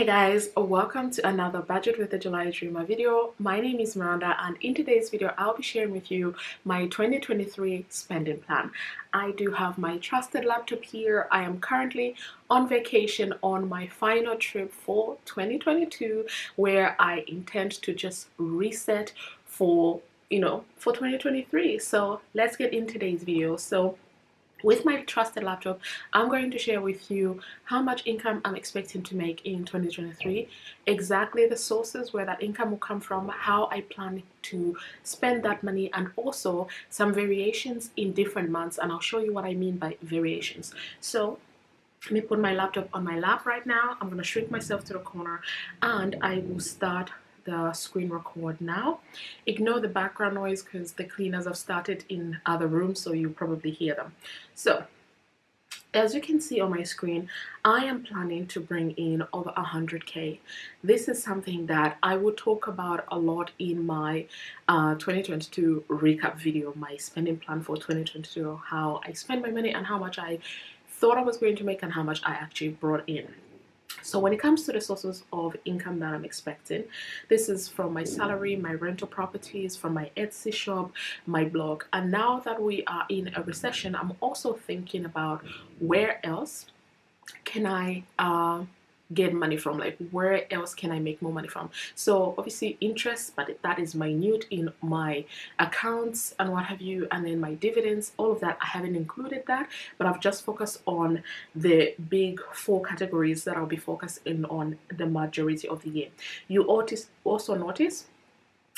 Hey guys, welcome to another Budget with the July Dreamer video. My name is Miranda, and in today's video I'll be sharing with you my 2023 spending plan. I do have my trusted laptop here. I am currently on vacation on my final trip for 2022, where I intend to just reset for 2023. So let's get into today's video. So with my trusted laptop, I'm going to share with you how much income I'm expecting to make in 2023, exactly the sources where that income will come from, how I plan to spend that money, and also some variations in different months. And I'll show you what I mean by variations. So let me put my laptop on my lap right now. I'm going to shrink myself to the corner and I will start the screen record now. Ignore the background noise because the cleaners have started in other rooms, so you probably hear them. So as you can see on my screen, I am planning to bring in over 100k. This is something that I will talk about a lot in my 2022 recap video, my spending plan for 2022, how I spend my money and how much I thought I was going to make and how much I actually brought in. So when it comes to the sources of income that I'm expecting, this is from my salary, my rental properties, from my Etsy shop, my blog. And now that we are in a recession, I'm also thinking about where else can I get money from, like where else can I make more money from. So obviously interest, but that is minute in my accounts and what have you, and then my dividends, all of that I haven't included that, but I've just focused on the big four categories that I'll be focusing on the majority of the year. You also notice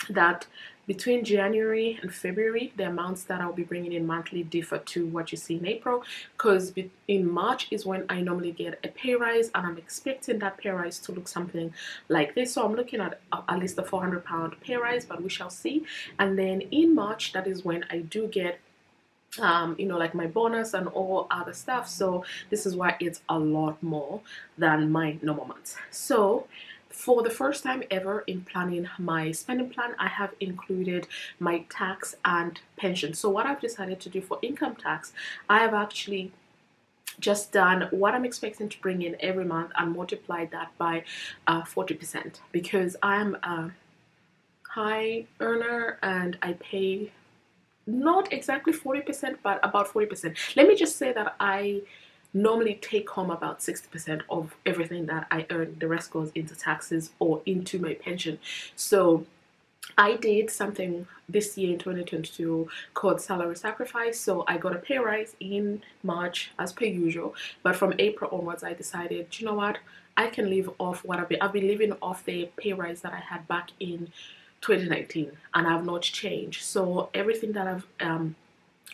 that between January and February, the amounts that I'll be bringing in monthly differ to what you see in April, because in March is when I normally get a pay rise, and I'm expecting that pay rise to look something like this. So I'm looking at least a £400 pay rise, but we shall see. And then in March, that is when I do get like my bonus and all other stuff. So this is why it's a lot more than my normal months. So for the first time ever in planning my spending plan, I have included my tax and pension. So what I've decided to do for income tax, I have actually just done what I'm expecting to bring in every month and multiplied that by 40%, because I'm a high earner and I pay not exactly 40%, but about 40%. Let me just say that I normally take home about 60% of everything that I earn. The rest goes into taxes or into my pension. So I did something this year in 2022 called salary sacrifice. So I got a pay rise in March as per usual, but from April onwards I decided, you know what, I can live off what I've been living off the pay rise that I had back in 2019, and I've not changed. So everything that I've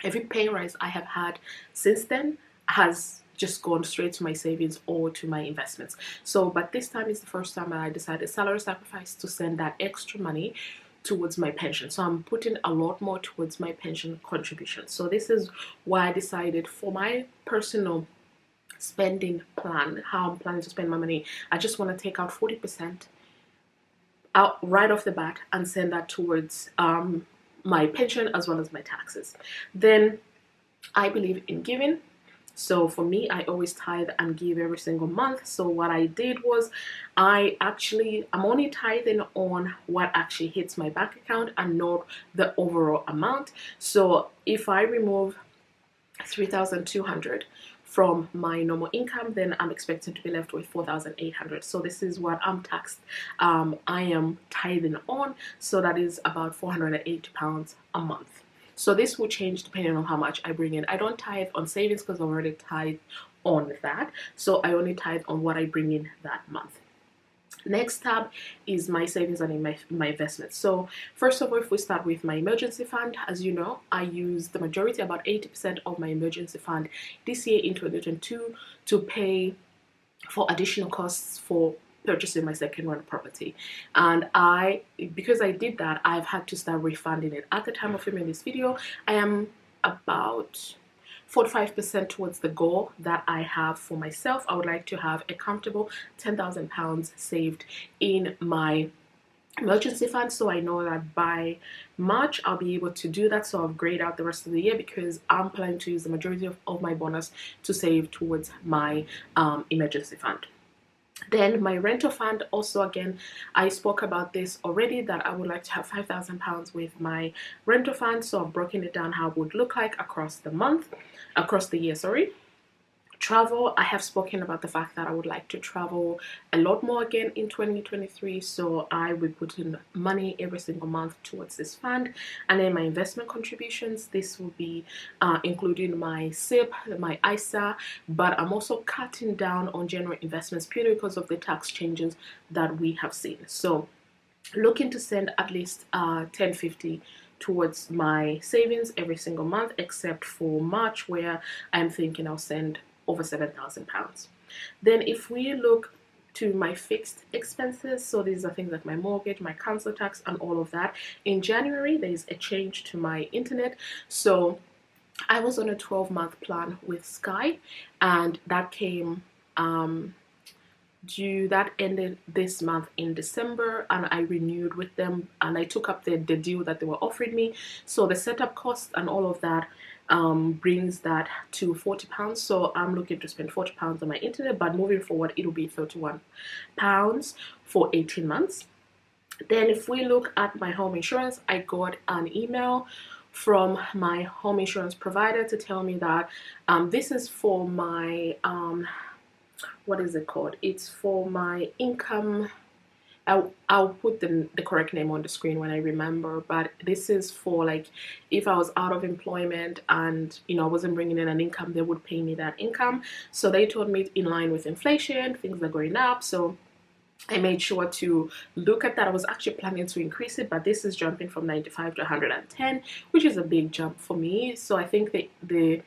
every pay rise I have had since then has just gone straight to my savings or to my investments. So but this time is the first time that I decided salary sacrifice to send that extra money towards my pension. So I'm putting a lot more towards my pension contribution. So this is why I decided for my personal spending plan, how I'm planning to spend my money, I just want to take out 40% out right off the bat and send that towards my pension as well as my taxes. Then I believe in giving. So for me, I always tithe and give every single month. So what I did was I'm only tithing on what actually hits my bank account and not the overall amount. So if I remove 3,200 from my normal income, then I'm expecting to be left with 4,800. So this is what I'm taxed. I am tithing on, so that is about £480 a month. So this will change depending on how much I bring in. I don't tithe on savings because I already tithe on that. So I only tithe on what I bring in that month. Next tab is my savings and my investments. So first of all, if we start with my emergency fund, as you know, I use the majority, about 80% of my emergency fund this year in 2022 to pay for additional costs for purchasing my second rental property. And because I did that, I've had to start refunding it. At the time of filming this video, I am about 45% towards the goal that I have for myself. I would like to have a comfortable £10,000 saved in my emergency fund, so I know that by March I'll be able to do that. So I've grayed out the rest of the year because I'm planning to use the majority of my bonus to save towards my emergency fund. Then my rental fund, also again, I spoke about this already, that I would like to have £5,000 with my rental fund. So I've broken it down how it would look like across the year, sorry. Travel, I have spoken about the fact that I would like to travel a lot more again in 2023, so I will put in money every single month towards this fund. And then my investment contributions, this will be including my SIP, my ISA, but I'm also cutting down on general investments purely because of the tax changes that we have seen. So looking to send at least 1050 towards my savings every single month, except for March, where I'm thinking I'll send over £7,000. Then if we look to my fixed expenses, so these are things like my mortgage, my council tax, and all of that. In January, there's a change to my internet. So I was on a 12-month plan with Sky, and that came that ended this month in December, and I renewed with them, and I took up the deal that they were offering me. So the setup cost and all of that brings that to £40. So I'm looking to spend £40 on my internet, but moving forward it'll be £31 for 18 months. Then if we look at my home insurance, I got an email from my home insurance provider to tell me that this is for my what is it called? It's for my income. I'll put the correct name on the screen when I remember, but this is for like if I was out of employment and I wasn't bringing in an income, they would pay me that income. So they told me in line with inflation, things are going up. So I made sure to look at that. I was actually planning to increase it, but this is jumping from 95 to 110, which is a big jump for me. So I think the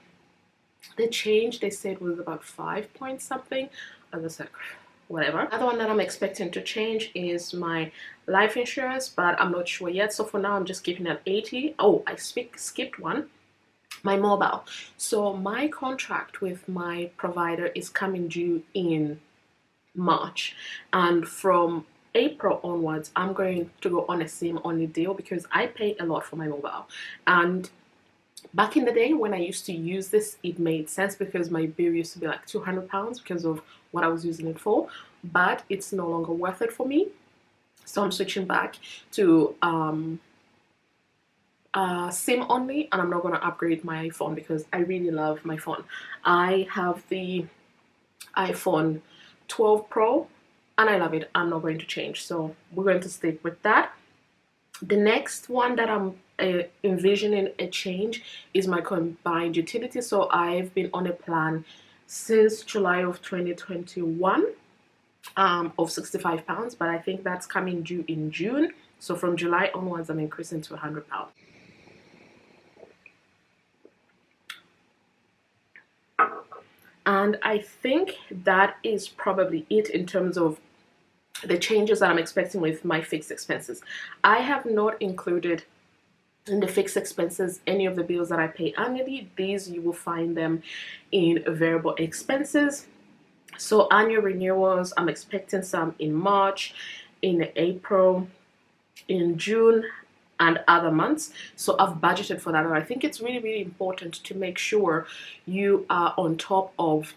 change they said was about 5 point something. I was like, whatever. Another one that I'm expecting to change is my life insurance, but I'm not sure yet. So for now, I'm just keeping it at 80. Oh, I skipped one. My mobile. So my contract with my provider is coming due in March, and from April onwards, I'm going to go on a SIM only deal because I pay a lot for my mobile. And back in the day when I used to use this, it made sense because my bill used to be like £200 because of what I was using it for, but it's no longer worth it for me. So I'm switching back to SIM only, and I'm not going to upgrade my phone because I really love my phone. I have the iPhone 12 Pro and I love it. I'm not going to change, so we're going to stick with that. The next one that I'm envisioning a change is my combined utility. So I've been on a plan since July of 2021 of £65, but I think that's coming due in June. So from July onwards, I'm increasing to £100. And I think that is probably it in terms of the changes that I'm expecting with my fixed expenses. I have not included in the fixed expenses any of the bills that I pay annually. These, you will find them in variable expenses. So annual renewals, I'm expecting some in March, in April, in June, and other months. So I've budgeted for that, and I think it's really, really important to make sure you are on top of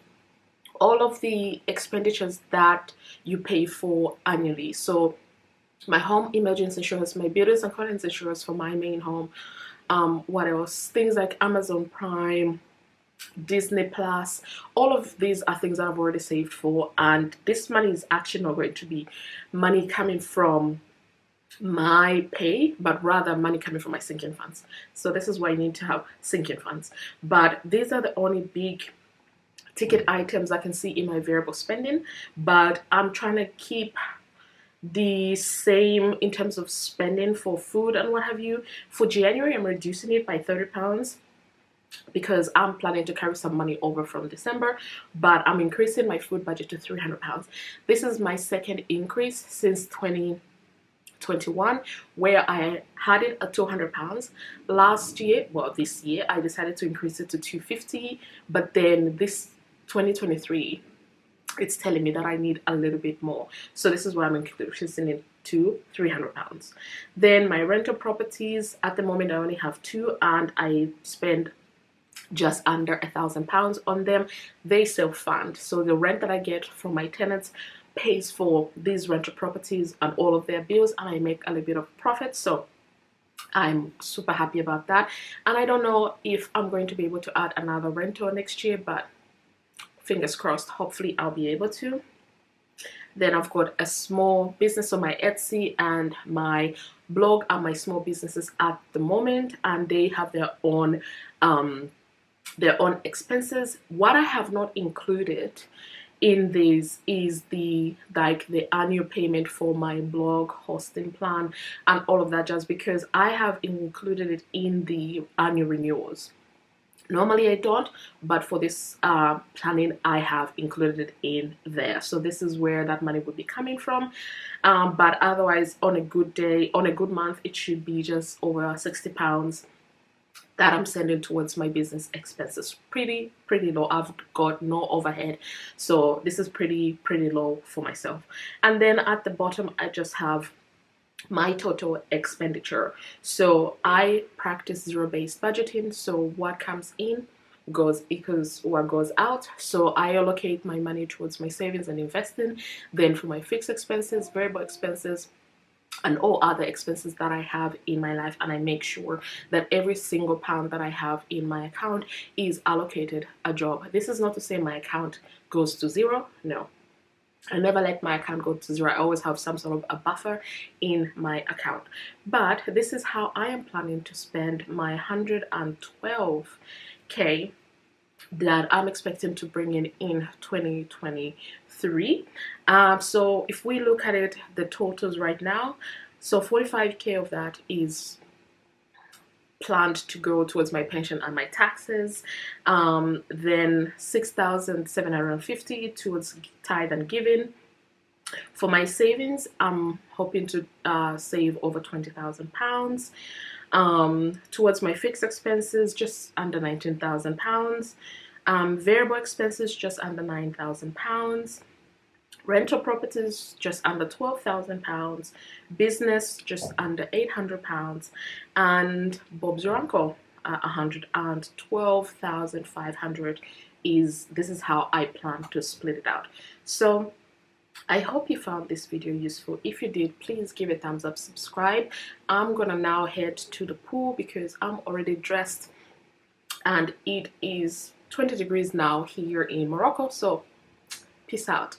all of the expenditures that you pay for annually. So my home emergency insurance, my buildings and contents insurance for my main home, what else? Things like Amazon Prime, Disney Plus, all of these are things that I've already saved for, and this money is actually not going to be money coming from my pay, but rather money coming from my sinking funds. So this is why I need to have sinking funds. But these are the only big ticket items I can see in my variable spending, but I'm trying to keep the same in terms of spending for food and what have you. For January, I'm reducing it by £30 because I'm planning to carry some money over from December, but I'm increasing my food budget to £300. This is my second increase since 2021, where I had it at £200. Last year, well, this year, I decided to increase it to £250, but then this 2023, it's telling me that I need a little bit more. So this is why I'm increasing it to £300. Then my rental properties, at the moment I only have 2, and I spend just under £1,000 on them. They self-fund, so the rent that I get from my tenants pays for these rental properties and all of their bills, and I make a little bit of profit. So I'm super happy about that. And I don't know if I'm going to be able to add another rental next year, but fingers crossed, hopefully I'll be able to. Then I've got a small business on my Etsy and my blog are my small businesses at the moment, and they have their own expenses. What I have not included in this is the annual payment for my blog hosting plan and all of that, just because I have included it in the annual renewals. Normally I don't, but for this planning I have included it in there. So this is where that money would be coming from. But otherwise, on a good day, on a good month, it should be just over £60 that I'm sending towards my business expenses. Pretty low. I've got no overhead, so this is pretty low for myself. And then at the bottom I just have my total expenditure. So I practice zero-based budgeting. So what comes in goes equals what goes out. So I allocate my money towards my savings and investing, then for my fixed expenses, variable expenses, and all other expenses that I have in my life, and I make sure that every single pound that I have in my account is allocated a job. This is not to say my account goes to zero. No, I never let my account go to zero. I always have some sort of a buffer in my account. But this is how I am planning to spend my 112k that I'm expecting to bring in 2023. So if we look at it, the totals right now, so 45k of that is planned to go towards my pension and my taxes, then 6,750 towards tithe and giving. For my savings, I'm hoping to save over £20,000. Towards my fixed expenses, just under £19,000. Variable expenses, just under £9,000. Rental properties, just under £12,000. Business, just under £800. And Bob's your uncle, 112,500 this is how I plan to split it out. So I hope you found this video useful. If you did, please give a thumbs up, subscribe. I'm gonna now head to the pool because I'm already dressed and it is 20 degrees now here in Morocco. So peace out.